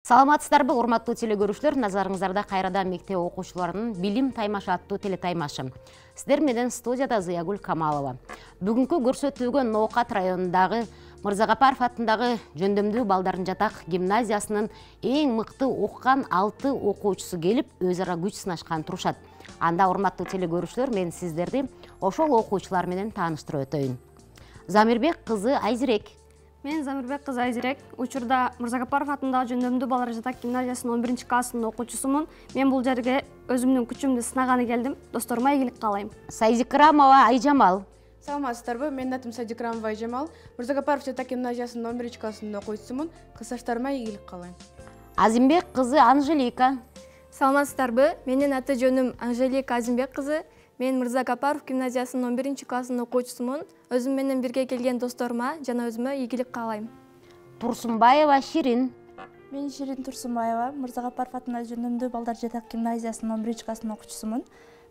Саламатсыздарбы, урматтуу телекөрүүчүлөр, назарыңыздарда кайрадан мектеп окуучуларынын билим таймашы аттуу телетаймашы. Сиздер менен студияда Зыягүл Камалова. Бүгүнкү көрсөтүүгө Ноокат районундагы Мырзагапаров аттындагы Жөндөмдүү балдарын жатак гимназиясынын эң мыкты окуган 6 окуучусу келип, өз ара күч сынашкан турушат. Анда урматтуу телекөрүүчүлөр, мен сиздерди ошол окуучулар менен тааныштырып өтөйүн. Замирбек кызы Айзирек. Мен Замирбек кызы Айзирек. Учурда Мырзагапаров атындагы Жөндөмдүү балдар жатак гимназиясынын 11 классынын окуучусумун. Мен бул жерге өзүмдүн күчүмдү сынаганы келдим. Досторума ийгилик каалайм. Сайзикрамова Айжамал. Саламатсыздарбы, менин атым Сайзикрамова Айжамал. Мырзагапаров жатак гимназиясынын 11 классынын окуучусумун. Кыздаштарыма ийгилик каалайм. Азимбек кызы Анжелика. Саламатсыздарбы, менин аты жөнүм Анжелика Азимбек кызы. Мен Мырзагапаров гимназиясынын 11 классынын окуучусумун. Өзүм менен бирге келген досторума жана өзүмө ийгилик каалайм. Турсунбаева Ширин. Мен Ширин Турсунбаева, Мырзагапаров атындагы Жөндөмдүү балдар жатак гимназиясынын 11 классынын окуучусумун.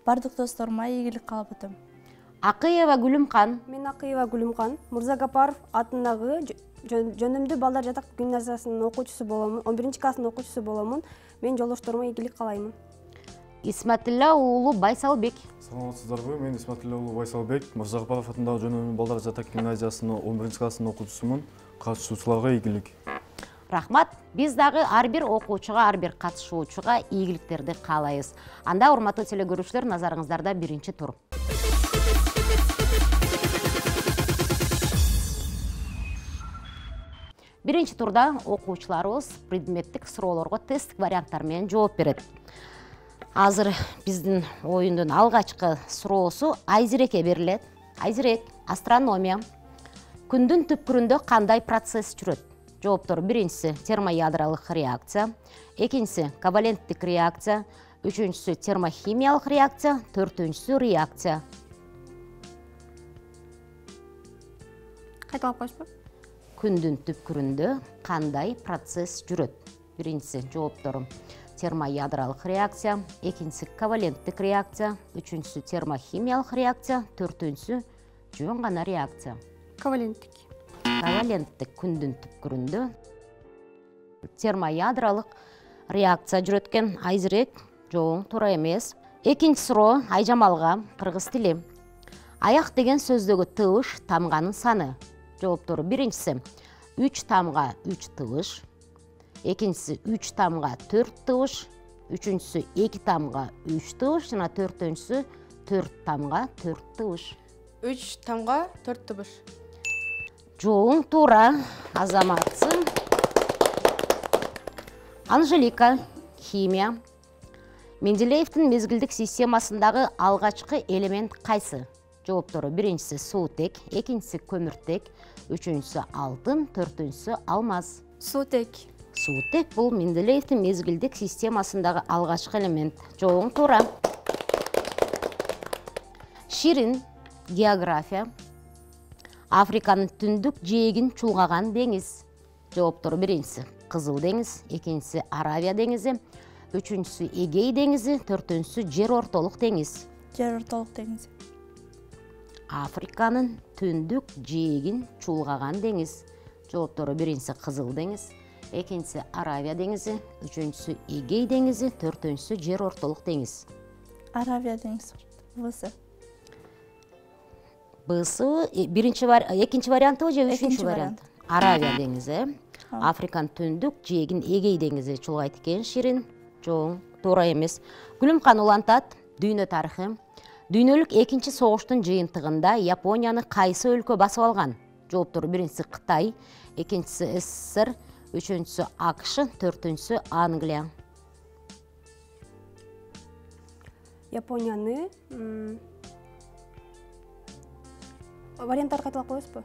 Бардык досторума ийгилик каалап атам. Акыева Гүлүмкан. Мен Акыева Гүлүмкан, Мырзагапаров атындагы Жөндөмдүү балдар жатак гимназиясынын окуучусу боломун, 11 класстын окуучусу боломун. Мен жолдошторума ийгилик каалаймын. Исматилла уулу Байсалбек. Саламатсыздарбы, мен Исматилла уулу Байсалбек, Мырзагапаров атындагы Жөндөмдүү балдар жатак гимназиясынын 11 класстын окуучусумун. Катышуучуларга ийгилик. Рахмат. Биз дагы ар бир окуучуга, ар бир катышуучуга ийгиликтерди каалайбыз. Анда урматтуу телекөрүүчүлөр, назарыңыздарда биринчи тур. Биринчи турда окуучуларыбыз предметтик суроолорго тесттик варианттар менен жооп берет. Азыр биздин оюндун алгачкы суроосу Айзирекке берилет. Айзирек, астрономия. Күндүн түпкүрүндө кандай процесс жүрөт? Жооптор: биринчиси термоядролук реакция, экинчиси коваленттик реакция, үчүнчүсү термохимиялык реакция, төртүнчүсү реакция. Кайталап коюшпу? Күндүн түпкүрүндө кандай процесс жүрөт? Биринчиси жооптору термоядролук реакция, экинчиси коваленттик реакция, үчүнчүсү термохимиялык реакция, төртүнчүсү жөн гана реакция. Коваленттик. Коваленттик күндүн түпкүрүндө термоядролук реакция жүрөт экен. Айзирек, жооң туура эмес. Экинчи суроо Айжамалга, кыргыз тили. Аяк деген сөздөгү тыбыш тамганын саны. Жооптору: биринчиси 3 тамга 3 тыбыш, экинчиси 3 тамга 4 тыбыш, үчүнчүсү 2 тамга 3 тыбыш жана төртүнчүсү 4 тамга 4 тыбыш. 3 тамга 4 тыбыш. Жооң туура, азаматсы. Анжелика, химия. Менделеевдин мезгилдик системасындагы алгачкы элемент кайсы? Жооптору: биринчиси суутек, экинчиси көмүртек, үчүнчүсү алтын, төртүнчүсү алмаз. Суутек. Суутек бул Менделеевдин мезгилдик системасындагы алгачкы элемент. Жооң туура. Ширин, география. Африканын түндүк жээгин чулгаган деңиз. Жооптору: биринчиси Кызыл деңиз, экинчиси Аравия деңизи, үчүнчүсү Эгей деңизи, төртүнчүсү Жер ортолук деңиз. Жер ортолук деңизи. Африканын түндүк жээгин чулгаган деңиз. Жооптору: биринчиси Кызыл деңиз, экинчиси Аравия деңизи, үчүнчүсү Эгей деңизи, төртүнчүсү Жер ортолук деңиз. Аравия деңизи. Бысы. Бысы экинчи вариантыбы же үчүнчү вариант? Аравия деңизи. Африканын түндүк жээгин Эгей деңизи чулгайт экен. Ширин, жооң туура эмес. Гүлүмкан улантат. Дүйнө тарыхы. Дүйнөлүк экинчи согуштун жыйынтыгында Японияны кайсы өлкө басып алган? Жооптору: биринчиси Кытай, экинчиси СССР, үчүнчүсү АКШ, төртүнчүсү Англия. Японияны варианттар кайталап коесузбу?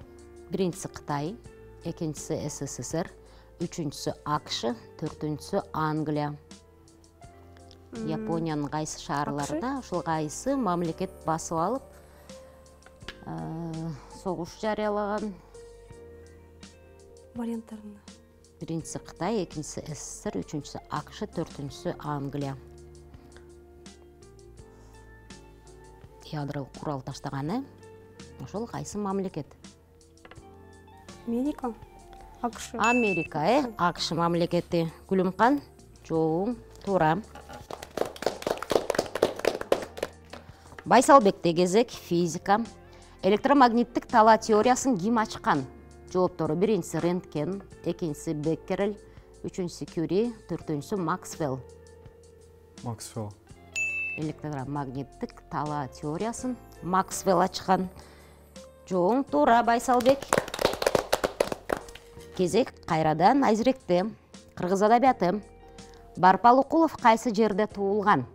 Биринчиси Кытай, экинчиси СССР, үчүнчүсү АКШ, төртүнчүсү Англия. Япониянын кайсы шаарларына ушул кайсы мамлекет басып алып согуш жарыялаган? Варианттарына. Биринчиси Кытай, экинчиси СССР, үчүнчүсү АКШ, төртүнчүсү Англия. Ядролук курал таштаганы ошол кайсы мамлекет? Америка. АКШ. Америка, АКШ мамлекети. Гүлүмкан, жооң туура. Байсалбекте кезек, физика. Электромагниттик тала теориясын ким ачкан? Жооптору: биринчиси Рентген, экинчиси Беккерель, үчүнчүсү Кюри, төртүнчүсү Максвелл. Максвелл. Электромагниттик тала теориясын Максвелл ачкан. Жооң туура, Байсалбек. Кезек кайрадан Айзиректе. Кыргыз адабияты. Барпалыкулов кайсы жерде туулган?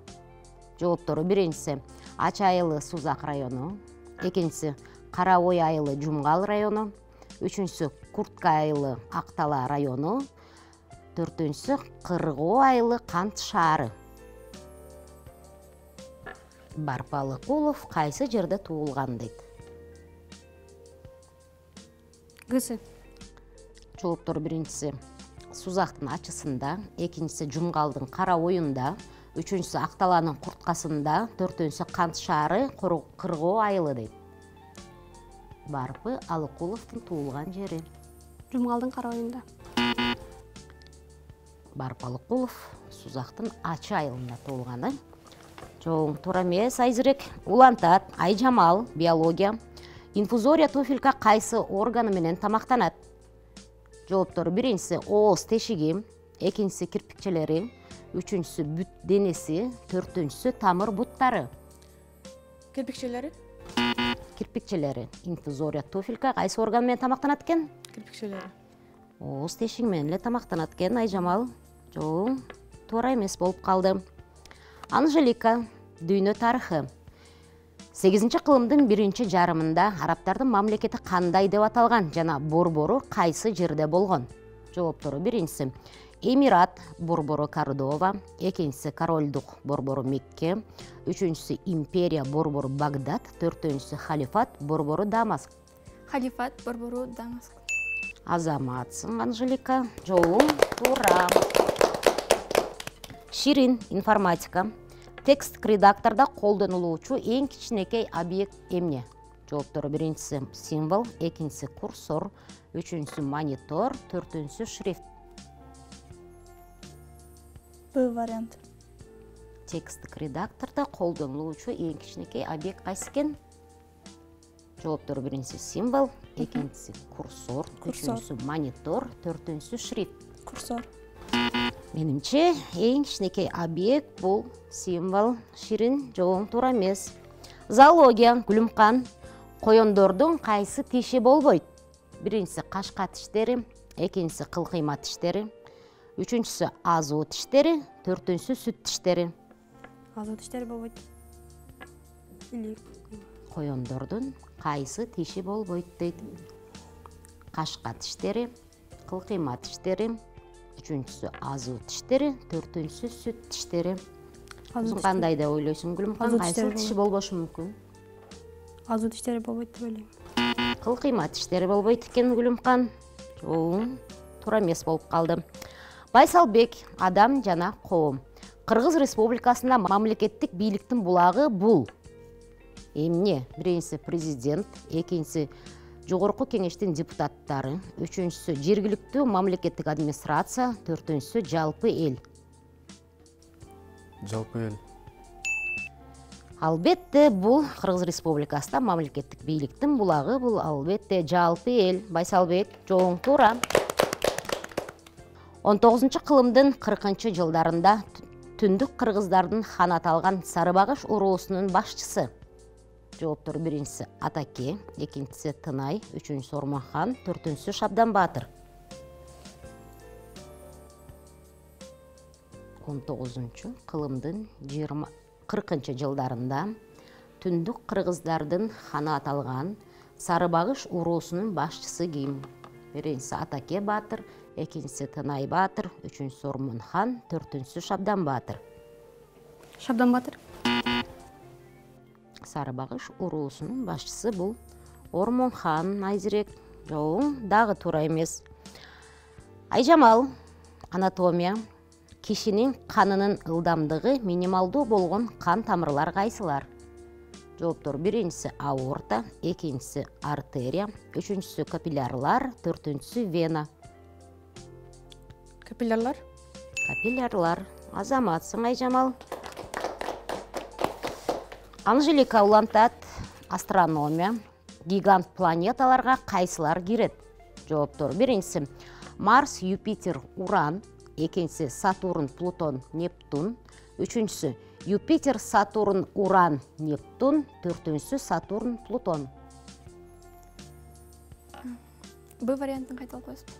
Жооптору: биринчиси Ач айылы Сузак району, экинчиси Кара ой айылы Жумгал району, үчүнчүсү Куртка айылы Актала району, төртүнчүсү Кыргоо айылы Кант шаары. Барпалыкулов кайсы жерде туулган дейт? ГС. Жооптор: биринчиси Сузактын ачысында, экинчиси Жумгалдын Кара оюнда, үчүнчүсү Акталанын Курткасында, төртүнчүсү Кант шаары, Кыргоо айылы дейт. Барпы Алыкуловдун туулган жери. Жумгалдын Кара оюнда. Барпалыкулов Сузактын Ачы айылында туулган. Жооң туура эмес, Айзирек. Улантат, Айжамал, биология. Инфузория туфелька кайсы органы менен тамактанат? Жооптор: биринчиси ооз тешиги, экинчиси кирпикчелери, үчүнчүсү бүт денеси, төртүнчүсү тамыр буттары. Кирпикчелери? Кирпикчелери. Инфузория туфелька кайсы орган менен тамактанат экен? Кирпикчелери. Ооз тешиги менен эле тамактанат экен, Айжамал. Жооң туура эмес болуп калды. Анжелика, дүйнө тарыхы. 8 кылымдын 1 жарымында арабтардын мамлекети кандай деп аталган жана борбору кайсы жерде болгон? Жооптору: биринчиси Эмират борбору Кордова, экинчиси Королдук борбору Мекке, үчүнчүсү Империя борбору Багдад, төртүнчүсү Халифат борбору Дамаск. Халифат борбору Дамаск. Азаматсың, Анжелика. Жооң туура. Ширин, информатика. Текст редакторда колдонулуучу эң кичинекей объект эмне? Жооптору: биринчиси символ, экинчиси курсор, үчүнчүсү монитор, төртүнчүсү шрифт. Б вариант. Тексттик редакторда колдонулуучу эң кичинекей объект кайсы экен? Жооптор: биринчиси символ, экинчиси курсор, үчүнчүсү монитор, төртүнчүсү шрифт. Курсор. Менимче эң кичинекей объект бул символ. Ширин, жооң туура эмес. Зоология, Гүлүмкан. Коёндордун кайсы тиши болбойт? Биринчиси кашка тиштери, экинчиси кылкыйма тиштери, үчүнчүсү азуу тиштери, төртүнчүсү сүт тиштери. Азуу тиштери болбойт. Коёндордун кайсы тиши болбойт дейт? Кашка тиштери, кылкыйма тиштери, үчүнчүсү азуу тиштери, төртүнчүсү сүт тиштери. Сен кандай деп ойлойсуң, Гүлүмкан? Кайсы тиши болбошу мүмкүн? Азуу тиштери болбойт деп ойлойм. Кылкыйма тиштери болбойт экен, Гүлүмкан. Жооң туура эмес болуп калды. Байсалбек, адам жана коом. Кыргыз Республикасында мамлекеттик бийликтин булагы бул эмне? Биринчиси президент, экинчиси жогорку кеңештин депутаттары, үчүнчүсү жергиликтүү мамлекеттик администрация, төртүнчүсү жалпы эл. Жалпы эл. Албетте бул Кыргыз Республикасында мамлекеттик бийликтин булагы бул албетте жалпы эл. Байсалбек, жооң туура. 19 кылымдын 40 жылдарында түндүк кыргыздардын хан аталган Сарыбагыш уруусунун башчысы. Жооптор: биринчиси Атаке, экинчиси Тынай, үчүнчүсү Ормонхан, төртүнчүсү Шабдан Баатыр. 19 кылымдын 40 жылдарында түндүк кыргыздардын ханы аталган Сарыбагыш уруусунун башчысы ким? Биринчиси Атаке Баатыр, экинчиси Тынай Баатыр, үчүнчүсү Ормонхан, төртүнчүсү Шабдан Баатыр. Шабдан Баатыр. Сарыбагыш уруусунун башчысы бул Ормонхан. Айзирек, жооң дагы туура эмес. Айжамал, анатомия. Кишинин канынын ылдамдыгы минималдуу болгон кан тамырлар кайсылар? Жооптор: биринчиси аорта, экинчиси артерия, үчүнчүсү капиллярлар, төртүнчүсү вена. Капиллярлар. Капиллярлар. Азаматсың, Айжамал. Анжелика улантат. Астрономия. Гигант планеталарға қайсылар кирет? Жооптор. Биринчиси Марс, Юпитер, Уран. Экинчиси Сатурн, Плутон, Нептун. Үчүнчүсү Юпитер, Сатурн, Уран, Нептун. Төртүнчүсү Сатурн, Плутон. Б вариантын кайталап коесузбу?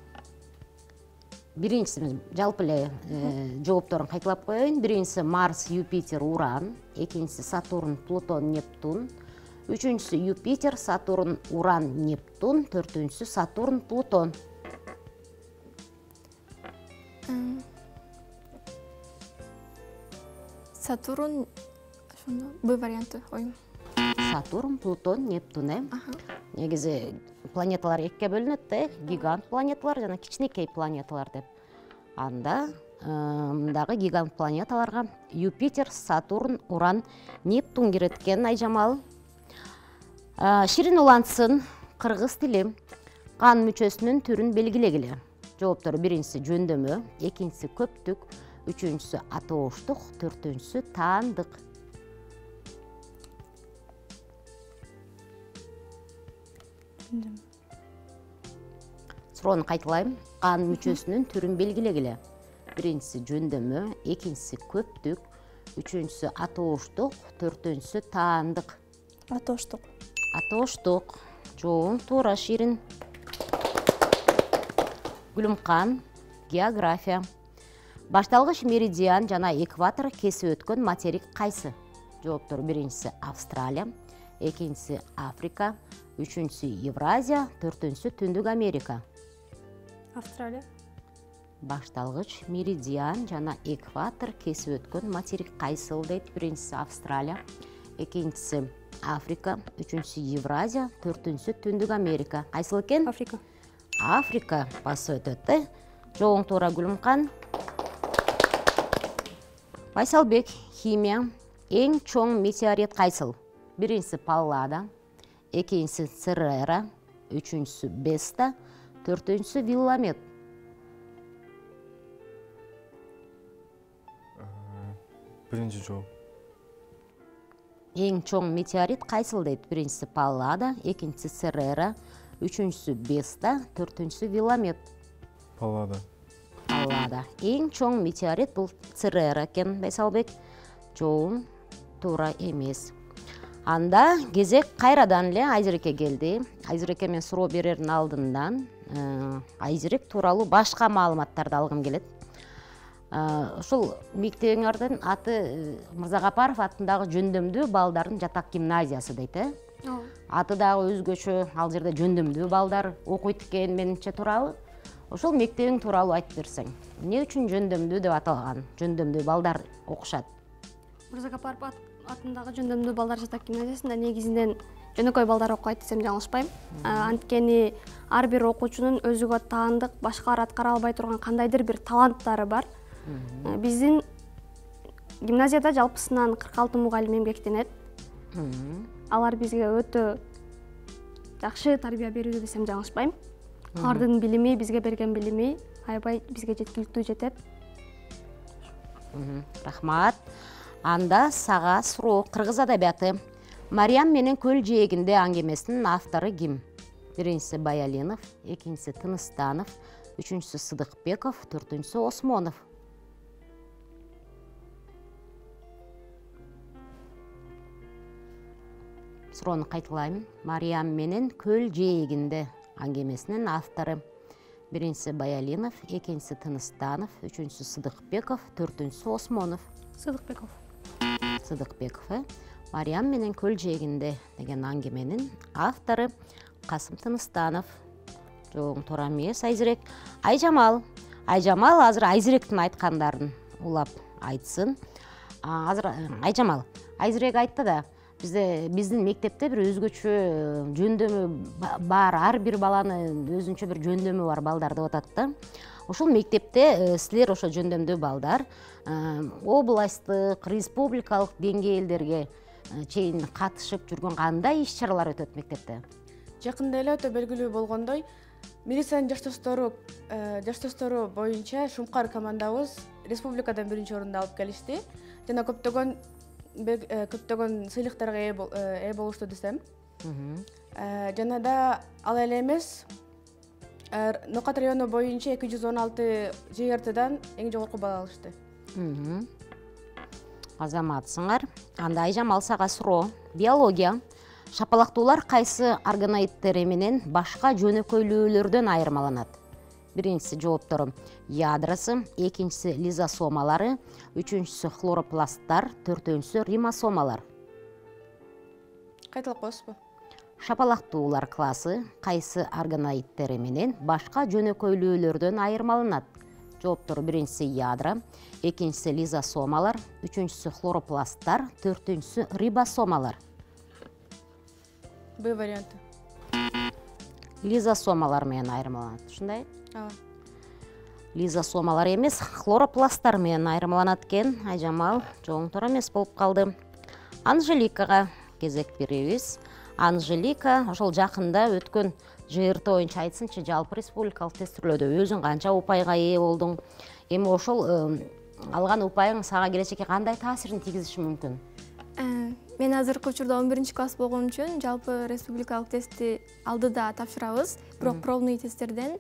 Биринчиси жалпы эле жоопторун кайталап коеюн. Биринчиси Марс, Юпитер, Уран. Экинчиси Сатурн, Плутон, Нептун. Үчүнчүсү Юпитер, Сатурн, Уран, Нептун. Төртүнчүсү Сатурн, Плутон. Сатурн, Б варианты оюм. Сатурн, Плутон, Нептун. Негизи планеталар экке бөлүнөт да, гигант планеталар жана кичинекей планеталар деп. Анда мындагы гигант планеталарга Юпитер, Сатурн, Уран, Нептун кирет экен. Айжамал. Ширин улантсын, кыргыз тили кан мүчөсүнүн түрүн белгилегиле. Жооптору: биринчиси жөндөмө, экинчиси көптүк, үчүнчүсү атооштук, төртүнчүсү таандык. Суроону кайталайм. Кан мүчөсүнүн түрүн белгилегиле. Биринчиси жөндөмө, экинчиси көптүк, үчүнчүсү атооштук, төртүнчүсү таандык. Атооштук. Атооштук. Жооң туура, Ширин. Гүлүмкан. География. Башталгыч меридиан жана экватор кесип өткөн материк кайсы? Жооптор: биринчиси Австралия, экинчиси Африка, үчүнчүсү Евразия, төртүнчүсү Түндүк Америка. Австралия. Башталгыч меридиан жана экватор кесип өткөн материк кайсыл дейт? Биринчиси Австралия, экинчиси Африка, үчүнчүсү Евразия, төртүнчүсү Түндүк Америка. Кайсыл экен? Африка. Африка басып өтөт да. Жооң туура, Гүлүмкан. Байсалбек. Химия. Эң чоң метеорит кайсыл? Биринчиси Паллада, экинчиси Церера, үчүнчүсү Беста, төртүнчүсү Вилламет. Биринчи жооп. Эң чоң метеорит кайсыл дейт? Биринчиси Паллада, экинчиси Церера, үчүнчүсү Беста, төртүнчүсү Вилламет. Паллада. Паллада. Эң чоң метеорит бул Церера экен, Байсалбек. Жооң туура эмес. Анда кезек кайрадан эле Айзереке келди. Айзереке мен суроо берердин алдындан Айзерек тууралуу башка маалыматтарды алгым келет. Ушул мектебиңердин аты Мырзагапаров атындагы жөндөмдүү балдардын жатак гимназиясы дейт, Аты дагы өзгөчө, ал жерде жөндөмдүү балдар окуйт экен, менимче туурабы? Ошол мектебиң тууралуу айтып берсең. Эмне үчүн жөндөмдүү деп аталган? Жөндөмдүү балдар окушат. Мырзагапаров атындагы жөндөмдүү балдар жатак гимназиясында негизинен жөнөкөй балдар окуйт десем жаңылышпайм. Анткени ар бир окуучунун өзүгө таандык, башкалар аткара албай турган кандайдыр бир таланттары бар. Биздин гимназияда жалпысынан 46 мугалим эмгектенет. Алар бизге өтө жакшы тарбия берүүдө десем жаңылышпайм. Алардын билими, бизге берген билими аябай бизге жеткиликтүү жетет. Рахмат. Анда сага суроо: кыргыз адабияты Мариям менен көл жээгинде аңгемесинин автору ким? Биринчиси Баялинов, экинчиси Тыныстанов, үчүнчүсү Сыдыкбеков, төртүнчүсү Осмонов. Суроону кайталайм. Мариям менен көл жээгинде аңгемесинин автору: биринчиси Баялинов, экинчиси Тыныстанов, үчүнчүсү Сыдыкбеков, төртүнчүсү Осмонов. Сыдыкбеков. Сыдыкбеков. Мариям менен көл жээгинде деген аңгеменин автору Касым Тыныстанов. Жооң туура эмес, Айзерек. Айжамал. Айжамал азыр Айзеректин айткандарын улап айтсын. Азыр Айжамал, Айзерек айтты да, биздин мектепте бир өзгөчө жөндөмү бар, ар бир баланын өзүнчө бир жөндөмү бар балдар деп атат да. Ошол мектепте силер ошо жөндөмдүү балдар областтык, республикалык деңгээлдерге чейин катышып жүргөн кандай иш-чаралар өтөт мектепте? Жакында эле өтө белгилүү болгондой, Милициянын жашташтору боюнча Шумкар командабыз республикадан биринчи орунду алып келишти. Жана көптөгөн сыйлыктарга ээ болушту десем. Жана да ал эле эмес, Нокат району боюнча 216 ЖРТдан эң жогорку бала алышты. Азаматсыңар. Анда Айжамал сага суроо. Биология. Шапалактуулар кайсы органоидтери менен башка жөнөкөйлүүлөрдөн айырмаланат? Биринчиси жооптору ядросы, экинчиси лизосомалары, үчүнчүсү хлоропласттар, төртүнчүсү римосомалар. Кайталап коесузбу? Шапалактуулар классы кайсы органоидтери менен башка жөнөкөйлүүлөрдөн айырмаланат? Жооптору биринчиси ядро, экинчиси лизосомалар, үчүнчүсү хлоропласттар, төртүнчүсү рибосомалар. Б варианты. Лизосомалар менен айырмаланат. Ушундай? Ооба. Лизосомалар эмес, хлоропласттар менен айырмаланат экен. Айжамал жооңтор эмес болуп калды. Анжеликага кезек беребиз. Анжелика ошол жакында өткөн ЖРТ боюнча айтсынчы, жалпы республикалык тестирлөөдө өзүң канча упайга ээ болдуң? Эми ошол алган упайың сага келечекке кандай таасирин тийгизиши мүмкүн? Мен азыркы учурда 11 класс болгон үчүн жалпы республикалык тестти алдыда тапшырабыз. Бирок пробный тесттерден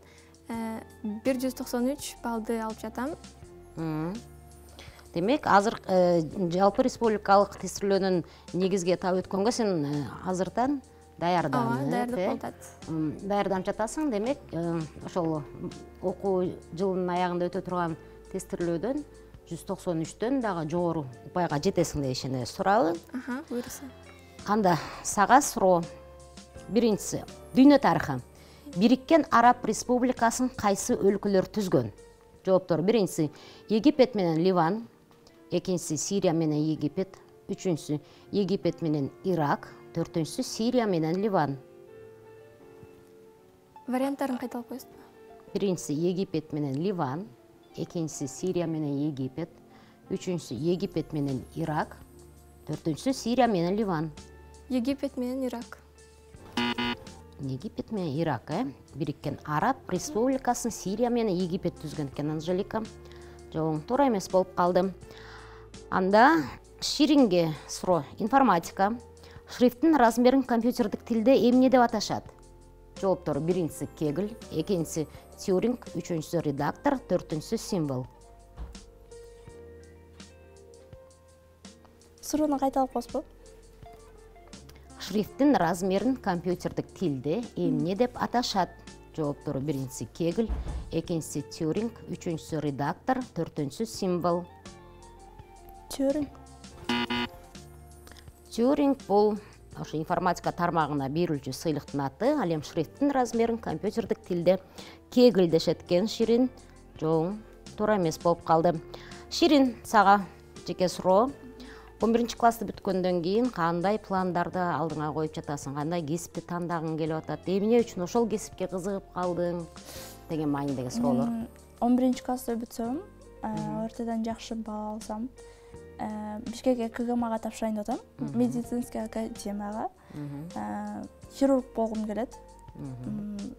193 баллды алып жатам. Демек, азыр жалпы республикалык тестирлөөнүн негизге таап өткөнгө сен азыртан даярданып даярданып жатасың. Демек, ошол окуу жылынын аягында өтө турган тестирлөөдөн 193-төн дагы жогору упайга жетесиң деп ишене суралы. Буйруса. Анда сага суроо. Биринчиси, дүйнө тарыхы. Бириккен Араб Республикасын кайсы өлкөлөр түзгөн? Жооптор: биринчиси Египет менен Ливан, экинчиси Сирия менен Египет, үчүнчүсү Египет менен Ирак, төртүнчүсү Сирия менен Ливан. Варианттарын кайталап коесузбу? Биринчиси Египет менен Ливан, экинчиси Сирия менен Египет, үчүнчүсү Египет менен Ирак, төртүнчүсү Сирия менен Ливан. Египет менен Ирак. Египет менен Ирак, Бириккен Араб Республикасын Сирия менен Египет түзгөн экен Анжелика. Жооң туура эмес болуп калды. Анда Ширинге суроо. Информатика. Шрифттин размерин компьютердик тилде эмне деп аташат? Жооптор: биринчиси кегль, экинчиси тьюринг, үчүнчүсү редактор, төртүнчүсү символ. Суроону кайталап коесузбу? Шрифттин размерин компьютердик тилде эмне деп аташат? Жооптору: биринчиси кегль, экинчиси тьюринг, үчүнчүсү редактор, төртүнчүсү символ. Тьюринг. Тьюринг бул ошо информатика тармагына берилчү сыйлыктын аты. Ал эми шрифттин размерин компьютердик тилде кегль дешет экен. Ширин жооң туура эмес болуп калды. Ширин, сага жеке суроо. 11 классты бүткөндөн кийин кандай пландарды алдыңа коюп жатасың? Кандай кесипти тандагың келип атат? Эмне үчүн ошол кесипке кызыгып калдың? Деген маанидеги суроолор. 11 классты бүтсөм, ортодон жакшы баа алсам, Бишкек КГМга тапшырайын деп атам. Медицинский академияга. Хирург болгум келет.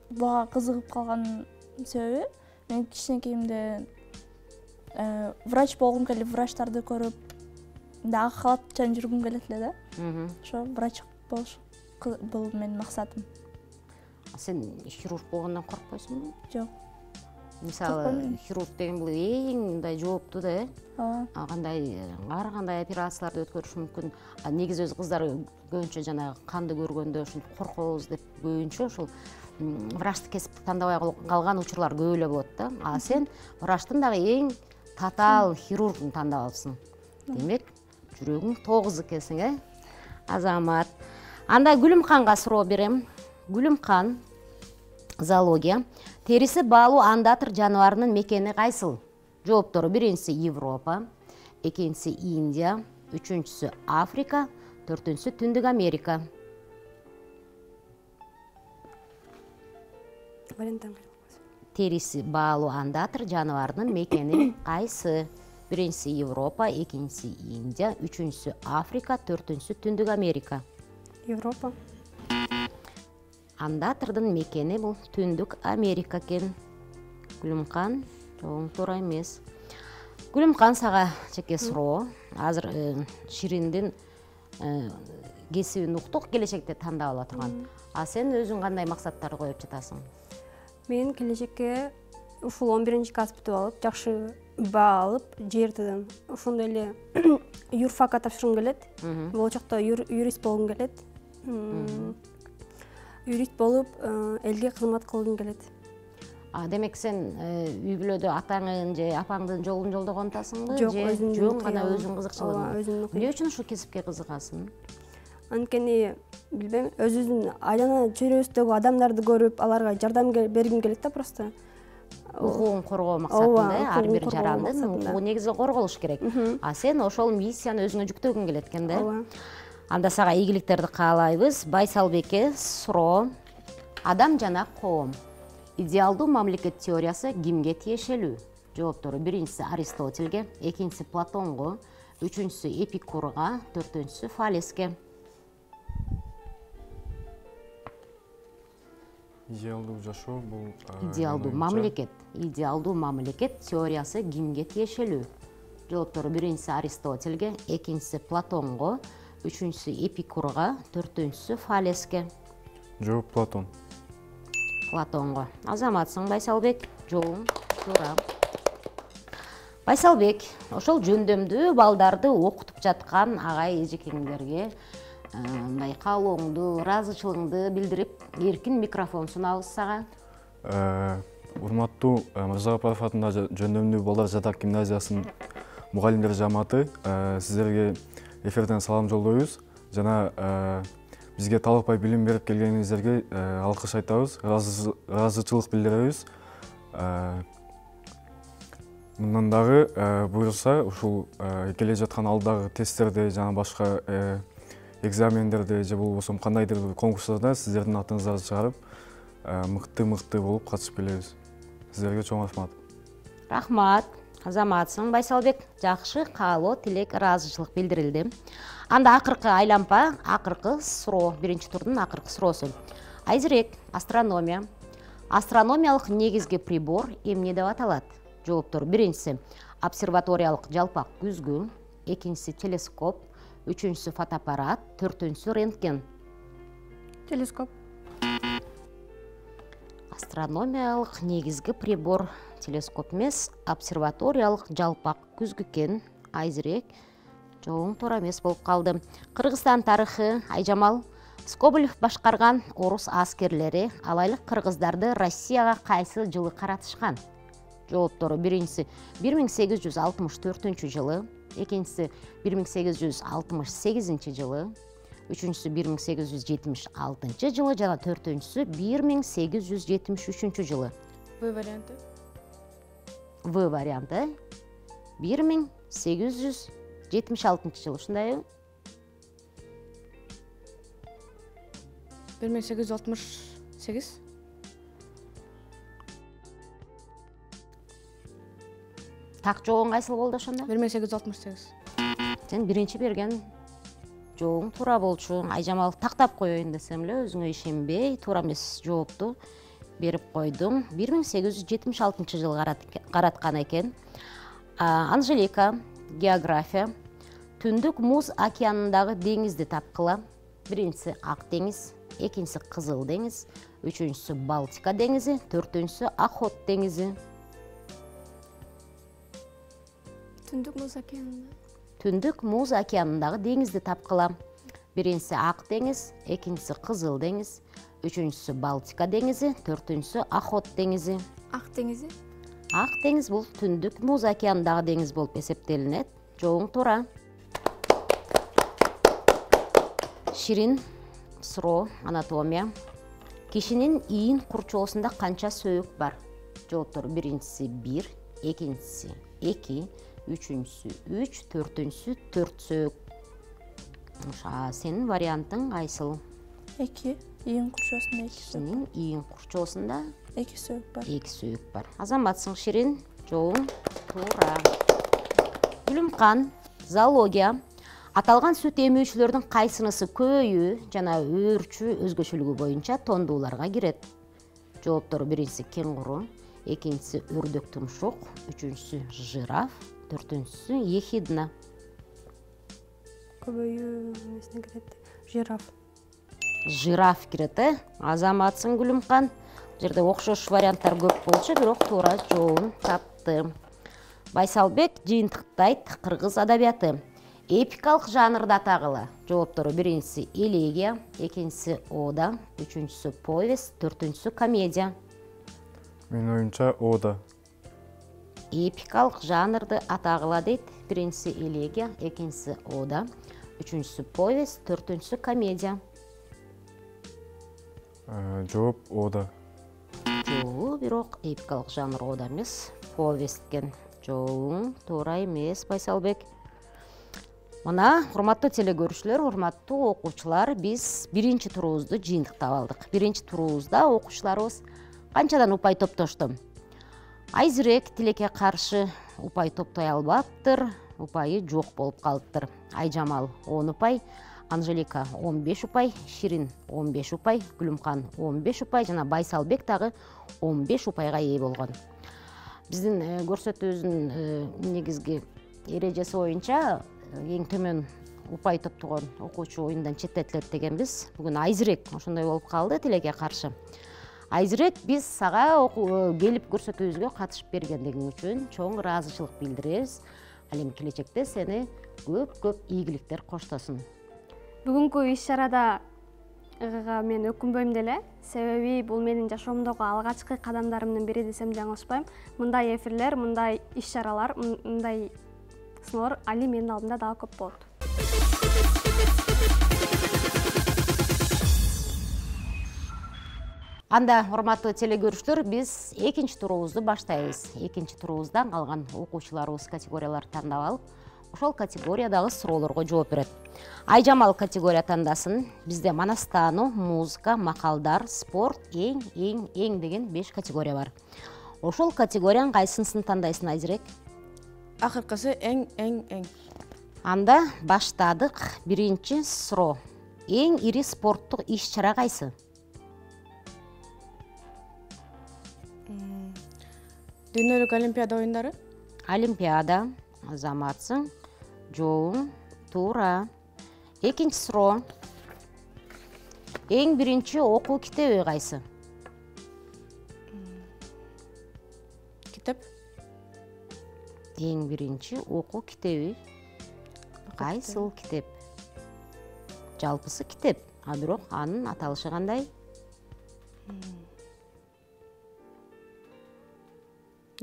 Буга кызыгып калган себеби мен кичинекейимде врач болгум келип, врачтарды көрүп, дагы калапчан жүргүм келет эле да. Ошо врач болуш бул менин максатым. Сен хирург болгондон коркпойсуңбу? Жок. Мисалы, хирург деген бул эң мындай жооптуу да, кандай ар кандай операцияларды өткөрүш мүмкүн. Негизи өз кыздар көбүнчө жанагы канды көргөндө ушинтип коркобуз деп көбүнчө ошол врачтык кесипти тандабай калган учурлар көп эле болот да. А сен врачтын дагы эң татаал хирургун тандап алыпсың. Демек, жүрөгүң тогуз экенсиң, Азамат. Анда Гүлүмканга суроо берем. Гүлүмкан, зоология. Териси баалуу андатыр жаныбарынын мекени кайсыл? Жооптору: биринчиси Европа, экинчиси Индия, үчүнчүсү Африка, төртүнчүсү Түндүк Америка. Териси баалуу андатыр жаныбарынын мекени кайсы? Биринчиси Европа, экинчиси Индия, үчүнчүсү Африка, төртүнчүсү Түндүк Америка. Европа. Андатырдын мекени бул Түндүк Америка экен. Гүлүмкан, жооң туура эмес. Гүлүмкан, сага чеке суроо. Азыр Шириндин кесибин уктук, келечекте тандап ала турган. А сен өзүң кандай максаттар коюп жатасың? Мен келечекке ушул 11-чи класс бүтүп алып, жакшы баа алып, ЖРТдан ошондой эле юрфакка тапшыргым келет. Болочокто юрист болгум келет. Юрист болуп, элге кызмат кылгым келет. Демек сен үй бүлөдө атаңын же апаңдын жолун жолдогон атасыңбы? Жок, же өзүм жөн гана өзүң кызыкчылыгың? өзүм Эмне үчүн ушул кесипке кызыгасың? Анткени билбейм, өзүбүздүн айлана чөйрөбүздөгү адамдарды көрүп, аларга жардам бергим келет да просто. Укугун коргоо максатында, ар бир укугун жарандын коргоо укугу негизи корголуш керек. А сен ошол миссияны өзүңө жүктөгүң келет экен да? Анда сага ийгиликтерди каалайбыз. Байсалбекке суроо. Адам жана коом. Идеалдуу мамлекет теориясы кимге тиешелүү? Жооптору: биринчиси Аристотельге, экинчиси Платонго, үчүнчүсү Эпикурга, төртүнчүсү Фалеске. Идеалдуу жашоо бул Идеалдуу мамлекет теориясы кимге тиешелүү? Жооптору: биринчиси Аристотельге, экинчиси Платонго, үчүнчүсү Эпикурга, төртүнчүсү Фалеске. Жооп Платон. Платонго. Азаматсың, Байсалбек. Жооң туура. Байсалбек, ошол жөндөмдүү балдарды окутуп жаткан агай эжекеңдерге мындай каалооңду, ыраазычылыгыңды билдирип, эркин микрофон сунабыз сага. Урматтуу Мырзагапаров атындагы жөндөмдүү балдар жатак гимназиясынын мугалимдер жамааты, сиздерге эфирден салам жолдойбуз. Жана бизге талыкпай билим берип келгениңиздерге алкыш айтабыз, ыраазычылык билдиребиз. Мындан дагы буюрса, ушул келе жаткан алдагы тесттерде жана башка экзамендерде же болбосо кандайдыр конкурстарда сиздердин атыңыздарды чыгарып, мыкты болуп катышып келебиз. Сиздерге чоң рахмат. Рахмат. Азаматсың, Байсалбек. Жакшы каалоо, тилек, ыраазычылык билдирилди. Анда акыркы айлампа, акыркы суроо, биринчи турдун акыркы суроосу. Айзирек, астрономия. Астрономиялык негизги прибор эмне деп аталат? Жооптор: биринчиси обсерваториялык жалпак күзгү, экинчиси телескоп, үчүнчүсү фотоаппарат, төртүнчүсү рентген. Телескоп. Астрономиялык негизги прибор телескоп эмес, обсерваториялык жалпак күзгү экен. Айзирек, жооң туура эмес болуп калды. Кыргызстан тарыхы. Айжамал. Скобелев башкарган орус аскерлери алайлык кыргыздарды Россияга кайсы жылы каратышкан? Жооптору: биринчиси 1864 жылы, экинчиси 1868 жылы, үчүнчүсү 1876 жылы жана төртүнчүсү 1873 жылы. В варианты. В варианты 1876 жылы, ушундайбы? 1868. Так жоогуң кайсыл болду ошондо? 1868. Сен биринчи берген жооң туура болчу. Айжамал, тактап коеюн десем эле өзүңө ишенбей, туура эмес жоопту берип койдуң. 1876 жылы караткан экен. Анжелика. География. Түндүк Муз океанындагы деңизди тапкыла. Биринчиси Ак деңиз, экинчиси Кызыл деңиз, үчүнчүсү Балтика деңизи, төртүнчүсү Охот деңизи. Түндүк Муз океанында. Түндүк Муз океанындагы деңизди тапкыла. Биринчиси Ак деңиз, экинчиси Кызыл деңиз, үчүнчүсү Балтика деңизи, төртүнчүсү Охот деңизи. Ак деңизи. Ак деңиз бул Түндүк Муз океанындагы деңиз болуп эсептелинет. Жооң туура. Ширин суроо, анатомия. Кишинин ийин курчоосунда канча сөйүк бар? Жооптор: биринчиси 1, экинчиси 2, үчүнчүсү 3, төртүнчүсү 4 сөйүк. Сенин вариантың кайсыл? 2. Ийин курчоосунда 2 сөйүк. Кишинин ийин курчоосунда 2 сөйүк бар. 2 сөйүк бар. Азаматсың, Ширин. Жооң туура. Гүлүмкан. Зоология. Аталган сүт эмүүчүлөрдүн кайсынысы көйү жана өөрчү өзгөчөлүгү боюнча тондууларга кирет? Жооптору: биринчиси кенгуру, экинчиси өрдөк тумшук, үчүнчүсү жираф, төртүнчүсү ехидна. Көбөйүү эмесине кирет. Жираф. Жираф кирет, Азаматсың Гүлүмкан. Бул жерде окшош варианттар көп болчу, бирок туура жообун тапты. Байсалбек жыйынтыктайт кыргыз адабияты. Эпикалык жанрда атагыла. Жооптору: биринчиси элегия, экинчиси ода, үчүнчүсү повесть, төртүнчүсү комедия. Менин оюмча ода. Эпикалык жанрды атагыла дейт. Биринчиси элегия, экинчиси ода, үчүнчүсү повесть, төртүнчүсү комедия. Жооп ода. Жок, бирок эпикалык жанр ода эмес, повесть экен. Жообуң туура эмес, Байсалбек. Мына, урматтуу телекөрүүчүлөр, урматтуу окуучулар, биз биринчи туруубузду жыйынтыктап алдык. Биринчи туруубузда окуучуларыбыз канчадан упай топтошту? Айзирек тилекке каршы упай топтой албаптыр, упайы жок болуп калыптыр. Айжамал 10 упай, Анжелика 15 упай, Ширин 15 упай, Гүлүмкан 15 упай жана Байсалбек дагы 15 упайга ээ болгон. Биздин көрсөтүүбүздүн негизги эрежеси боюнча эң төмөн упай топтогон окуучу оюндан четтетилет дегенбиз. Бүгүн Айзирек ошондой болуп калды тилекке каршы. Айзирек, биз сага келип көрсөтүүбүзгө катышып бергендигиң үчүн чоң ыраазычылык билдиребиз. Ал эми келечекте сени көп ийгиликтер коштосун. Бүгүнкү иш-чарада мен өкүнбөйм деле, себеби бул менин жашоомдогу алгачкы кадамдарымдын бири десем жаңылышпайм. Мындай эфирлер, мындай иш-чаралар, мындай сыноолор али менин алдымда дагы көп болот. Анда, урматтуу телекөрүүчүлөр, биз экинчи туруубузду баштайбыз. Экинчи туруубуздан калган окуучуларыбыз категориялар тандап алып, ошол категориядагы суроолорго жооп берет. Айжамал категория тандасын. Бизде манастануу, музыка, макалдар, спорт, эң деген 5 категория бар. Ошол категориянын кайсынысын тандайсың, Айзирек? Акыркысы эң. Анда баштадык. Биринчи суроо. Эң ири спорттук иш-чара кайсы? Дүйнөлүк олимпиада оюндары. Олимпиада. Азаматсың. Жообуң туура. Экинчи суроо. Эң биринчи окуу китеби кайсы? Китеп. Эң биринчи окуу китеби кайсыл китеп? Жалпысы китеп, а бирок анын аталышы кандай?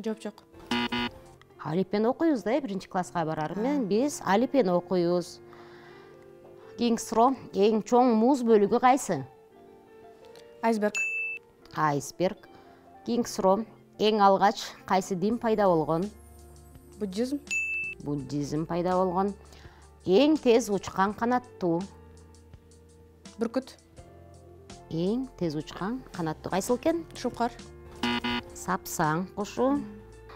Жооп жок. Алиппен окуйбуз да, биринчи класска барар менен биз алиппен окуйбуз. Кийинки суроо. Эң чоң муз бөлүгү кайсы? Айсберг. Айсберг. Кийинки суроо. Эң алгач кайсы дин пайда болгон? Буддизм. Буддизм пайда болгон. Эң тез учкан канаттуу? Бүркүт. Эң тез учкан канаттуу кайсыл экен? Шупкар. Сапсаң кушу.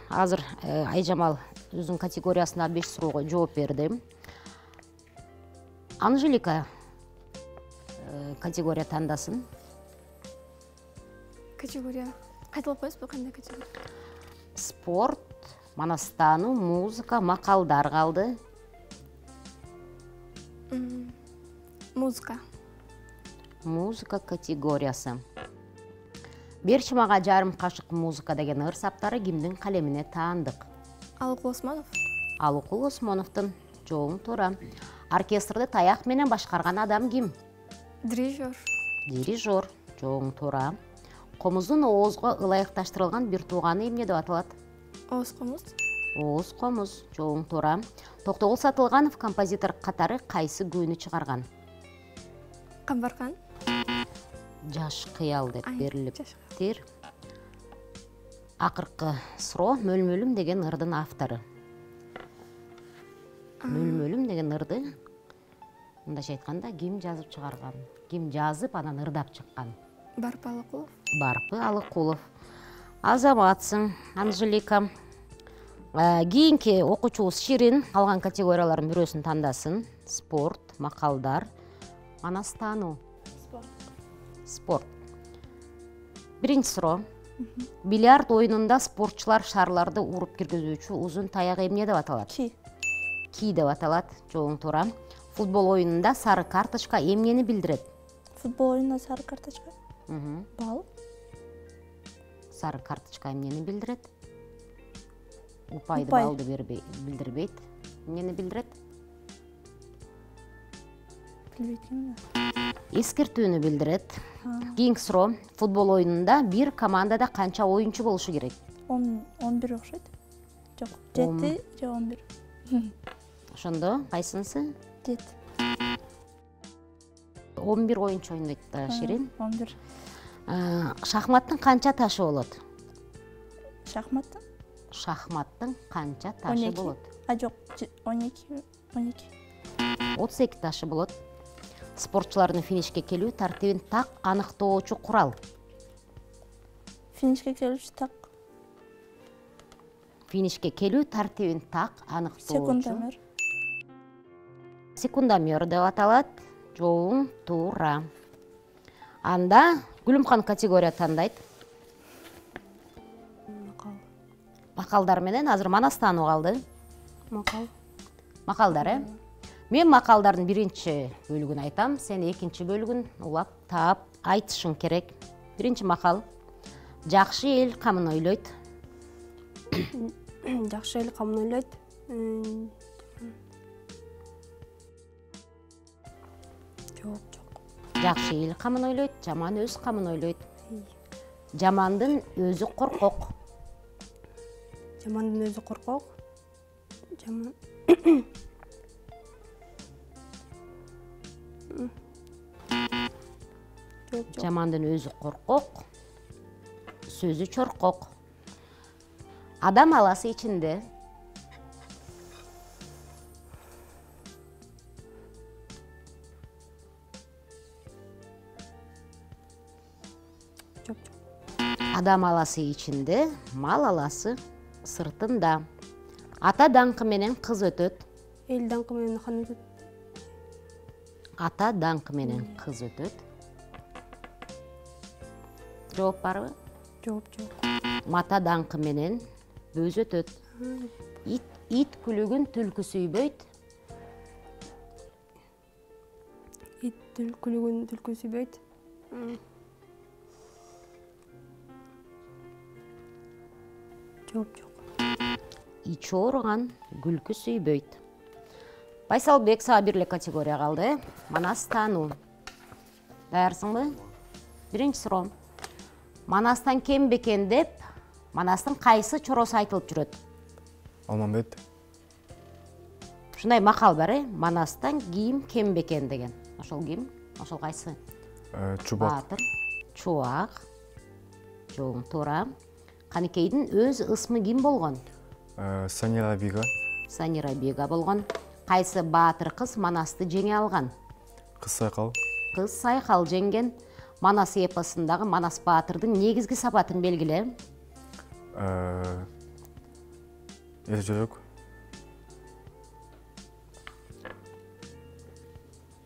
Азыр Айжамал өзүнүн категориясына 5 суроого жооп берди. Анжелика категория тандасын. Категория кайталап коесузбу, кандай категория? Спорт, манастануу, музыка, макалдар калды. Музыка. Музыка категориясы. Берчи мага жарым кашык музыка деген ыр саптары кимдин калемине таандык? Алыкул Осмонов. Алыкул Осмоновдун. Жообуң туура. Оркестрди таяк менен башкарган адам ким? Дирижер. Дирижер. Жообуң туура. Комуздун оозго ылайыкташтырылган бир тууганы эмне деп аталат? Ооз комуз. Ооз комуз. Жообуң туура. Токтогул Сатылганов композитор катары кайсы күүнү чыгарган? Камбархан. Жаш кыял деп берилиптир. Акыркы суроо. Мөлмөлүм деген ырдын автору? Мөлмөлүм деген ырды мындайча айтканда ким жазып чыгарган? Ким жазып анан ырдап чыккан? Барпы Алыкулов. Барпы Алыкулов. Азаматсың, Анжелика. Кийинки окуучубуз Ширин калган категориялардын бирөөсүн тандасын. Спорт, макалдар, манас таануу. Спорт. Биринчи суроо. Бильярд оюнунда спортчулар шарларды уруп киргизүүчү узун таяк эмне деп аталат? Ки деп аталат. Жооң туура. Футбол оюнунда сары карточка эмнени билдирет? Футбол оюнунда сары карточка. Бал. Сары карточка эмнени билдирет? Упайды балды билдирбейт. Эмнени билдирет? Билбейт. Эскертүүнү билдирет. Кийинки суроо. Футбол оюнунда бир командада канча оюнчу болушу керек? 11 окшойт. Жок, 7 же 11. Ошондо кайсынысы? 7. 11 оюнчу ойнойт да Ширин. 11. Шахматтын канча ташы болот? Шахматтын? Шахматтын канча ташы болот? Жок, 12. 32 ташы болот. Спортчулардын финишке келүү тартибин так аныктоочу курал. Финишке келүүчү так. Финишке келүү тартибин так аныктоочу. Секундомер. Секундомер деп аталат. Жооң туура. Анда Гүлүмкан категория тандайт. Макалдар менен азыр манас таануу калды. Макалдар, Мен макалдардын биринчи бөлүгүн айтам, сен экинчи бөлүгүн улап таап айтышың керек. Биринчи макал. Жакшы эл камын ойлойт. Жакшы эл камын ойлойт. Жок. Жакшы эл камын ойлойт, жаман өз камын ойлойт. Жамандын өзү коркок. Жамандын өзү коркок. Жамандын өзү коркок, сөзү чоркок. Адам аласы ичинде Адам аласы ичинде, мал аласы сыртында. Ата даңкы менен кыз өтөт. Эл даңкы менен хан өтөт. Ата даңкы менен кыз өтөт. Жооп барбы? Жооп. Мата даңкы менен бөз өтөт. Ит күлүгүн түлкү сүйбөйт. Ит күлүгүн түлкү сүйбөйт. Жооп. Ичи ооруган күлкү сүйбөйт. Байсалбек, сага бир эле категория калды. Манас таануу. Даярсыңбы? Биринчи суроо. Манастан кем бекен деп, манастын кайсы чоросу айтылып жүрөт? Алмамбет. Ушундай макал бар, Манастан ким кем бекен деген. Ошол ким? Ошол кайсы? Чубак. Баатыр, Чубак. Жооң туура. Каныкейдин өз ысмы ким болгон? Санира Бига. Санира Бига болгон. Кайсы баатыр кыз Манасты жеңе алган? Кыз Сайкал. Кыз Сайкал жеңген. Манас эпосундагы Манас баатырдын негизги сапатын белгиле. Эр жүрөк.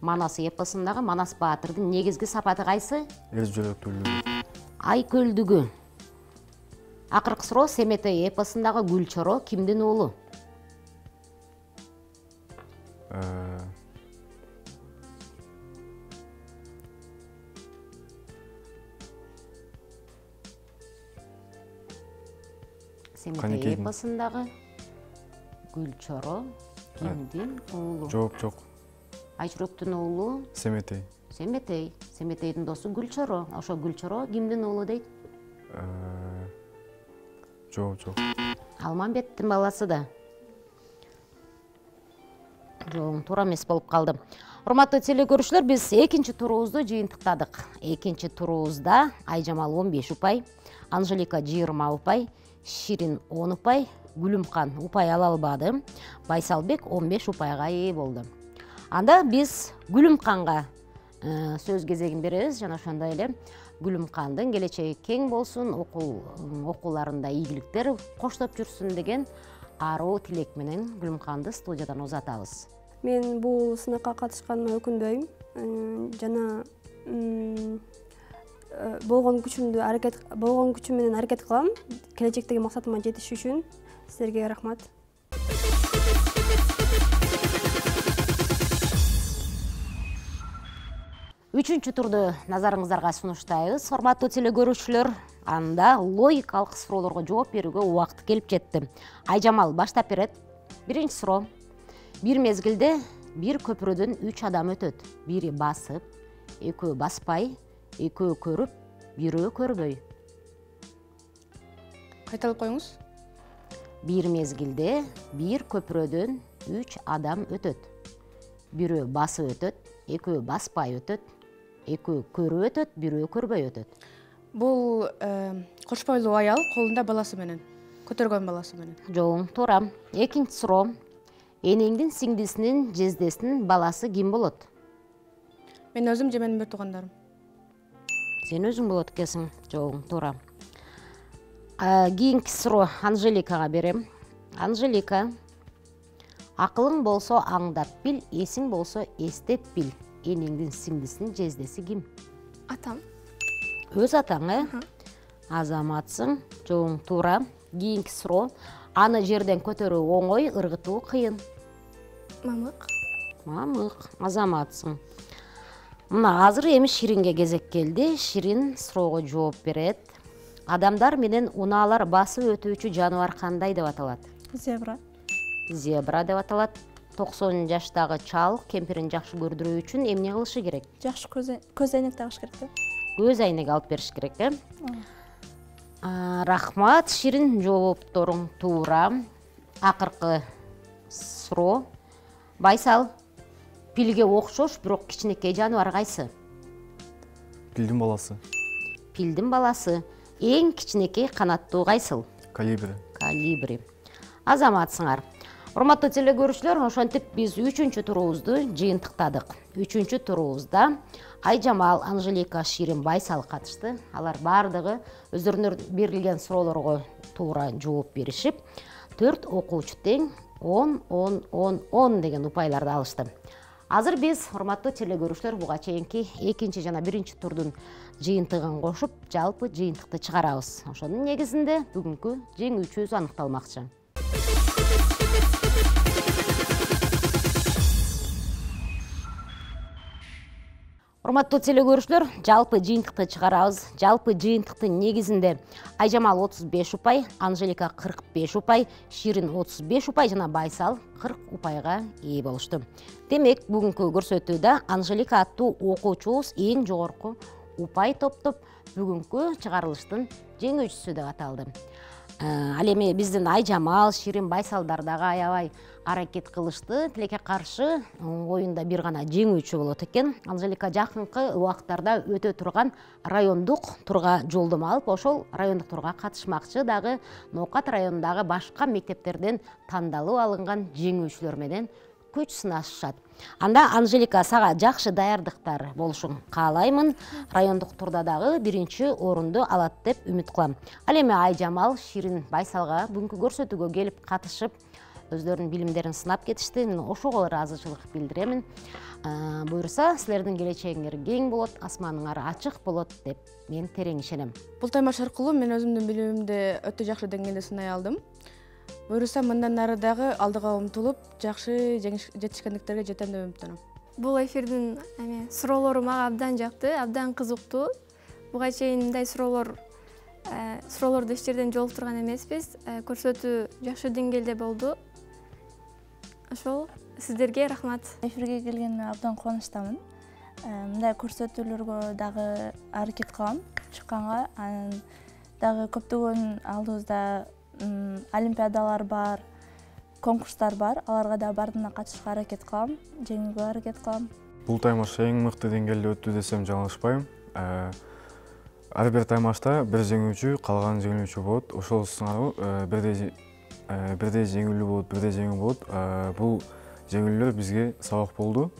Манас эпосундагы Манас баатырдын негизги сапаты кайсы? Эр жүрөктүүлүгү. Ай көлдүгү. Акыркы суроо. Семетей эпосундагы Гүлчоро кимдин уулу? Семетей эпосундагы Гүлчоро кимдин уулу? Жок. Айчүрөктүн уулу? Семетей. Семетейдин досу Гүлчоро. Ошо Гүлчоро кимдин уулу дейт? Жок. Алмамбеттин баласы да. Жооң туура эмес болуп калды. Урматтуу телекөрүүчүлөр, биз экинчи турубузду жыйынтыктадык. Экинчи турубузда Айжамал 15 упай, Анжелика 20 упай, Ширин 10 упай, Гүлүмкан упай ала албады. Байсалбек 15 упайга ээ болду. Анда биз Гүлүмканга сөз кезегин беребиз. Жана ошондой эле Гүлүмкандын келечеги кең болсун, окууларында ийгиликтер коштоп жүрсүн деген аруу тилек менен Гүлүмканды студиядан узатабыз. Мен бул сынакка катышканыма өкүнбөйм. Жана болгон күчүм менен аракет кылам. Келечектеги максатыма жетиш үчүн силерге рахмат. Үчүнчү турду назарыңыздарга сунуштайбыз. Урматтуу телекөрүүчүлөр, анда логикалык суроолорго жооп берүүгө убакыт келип жетти. Айжамал баштап берет. Биринчи суроо. Бир мезгилде бир көпүрөдөн 3 адам өтөт. Бири басып, экөө баспай, экөө көрүп, бирөө көрбөй. Кайталап коюңуз. Бир мезгилде бир көпүрөдөн 3 адам өтөт. Бирөө басып өтөт, экөө баспай өтөт, экөө көрүп өтөт, бирөө көрбөй өтөт. Бул кош бойлуу аял колунда баласы менен, көтөргөн баласы менен. Жоң, туура. Экинчи суроо. Энеңдин сиңдисинин жездесинин баласы ким болот? Мен өзүм же менин бир туугандарым. Сен өзүң болот экенсиң. Жоң, туура. Кийинки суроо Анжеликага берем. Анжелика, акылың болсо аңдап бил, эсиң болсо эстеп бил. Энеңдин сиңдисинин жездеси ким? Атам. Өз атаң, Азаматсың. Жоң, туура. Кийинки суроо. Аны жерден көтөрүү оңой, ыргытуу кыйын. Мамык. Мамык, Азаматсың. Мына азыр эми Ширинге кезек келди. Ширин суроого жооп берет. Адамдар менен унаалар басып өтүүчү жаныбар кандай деп аталат? Зебра. Зебра деп аталат. 90 жаштагы чал кемпирин жакшы көрдүрүү үчүн эмне кылышы керек? Жакшы көз айнек тагыш керек. Көз айнек алып бериш керек, Рахмат, Ширин, жоопторуң туура. Акыркы суроо. Байсал, пилге окшош, бирок кичинекей жаныбар кайсы? Пилдин баласы. Пилдин баласы. Эң кичинекей канаттуу кайсыл? Калибри. Калибри. Азаматсыңар. Урматтуу телекөрүүчүлөр, ошентип биз 3-чү туруубузду жыйынтыктадык. 3-чү туруубузда Айжамал, Анжелика, Ширин, Байсал катышты. Алар бардыгы өздөрүнө берилген суроолорго туура жооп беришип, 4 окуучу тең 10 деген упайларды алышты. Азыр биз, урматтуу телекөрүүчүлөр, буга чейинки 2 жана 1 турдун жыйынтыгын кошуп, жалпы жыйынтыкты чыгарабыз. Ошонун негизинде бүгүнкү жеңүүчүбүз аныкталмакчы. Урматтуу телекөрүүчүлөр, жалпы жыйынтыкты чыгарабыз. Жалпы жыйынтыктын негизинде Айжамал 35 упай, Анжелика 45 упай, Ширин 35 упай жана Байсал 40 упайга ээ болушту. Демек, бүгүнкү көрсөтүүдө Анжелика аттуу окуучубуз эң жогорку упай топтоп, бүгүнкү чыгарылыштын жеңүүчүсү деп аталды. Ал эми биздин Айжамал, Ширин, Байсалдар дагы аябай аракет кылышты. Тилекке каршы оюнда бир гана жеңүүчү болот экен. Анжелика жакынкы убакыттарда өтө турган райондук турга жолдомо алып, ошол райондук турга катышмакчы. Дагы Ноокат районундагы башка мектептерден тандалып алынган жеңүүчүлөр менен күч сынашышат. Анда Анжелика, сага жакшы даярдыктар болушуң каалаймын. Райондук турда дагы 1-чи орунду алат деп үмүт кылам. Ал эми Айжамал, Ширин, Байсалга бүгүнкү көрсөтүүгө келип катышып, өздөрүнүн билимдерин сынап кетишти. Мен ошого ыраазычылык билдиремин. Буюрса, силердин келечегиңер кең болот, асманыңар ачык болот деп мен терең ишенем. Бул таймаш аркылуу мен өзүмдүн билимимди өтө жакшы деңгээлде сынай алдым. Буюрса, мындан ары дагы алдыга умтулуп, жакшы жетишкендиктерге жетем деп үмүттөнөм. Бул эфирдин суроолору мага абдан жакты, абдан кызыктуу. Буга чейин мындай суроолорду эч жерден жолуктурган эмеспиз. Көрсөтүү жакшы деңгээлде болду. Ошол сиздерге рахмат. Эфирге келгениме абдан кубанычтамын. Мындай көрсөтүүлөргө дагы аракет кылам чыкканга. Анан дагы көптөгөн алдыбызда олимпиадалар бар, конкурстар бар. Аларга да бардыгына катышышка аракет кылам, жеңүүгө аракет кылам. Бул таймаш эң мыкты деңгээлде өттү десем жаңылышпайм. Ар бир таймашта бир жеңүүчү, калган жеңүүчү болот. Ошол сыңаруу бирдей жеңүүлүү болот, бирдей жеңүү болот. Бул жеңүүлөр бизге сабак болду.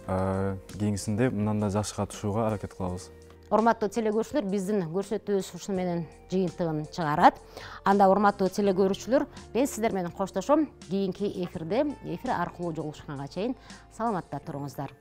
Кийинкисинде мындан да жакшы катышууга аракет кылабыз. Урматтуу телекөрүүчүлөр, биздин көрсөтүүбүз ушуну менен жыйынтыгын чыгарат. Анда урматтуу телекөрүүчүлөр, мен сиздер менен коштошом. Кийинки эфир аркылуу жолугушканга чейин саламатта туруңуздар.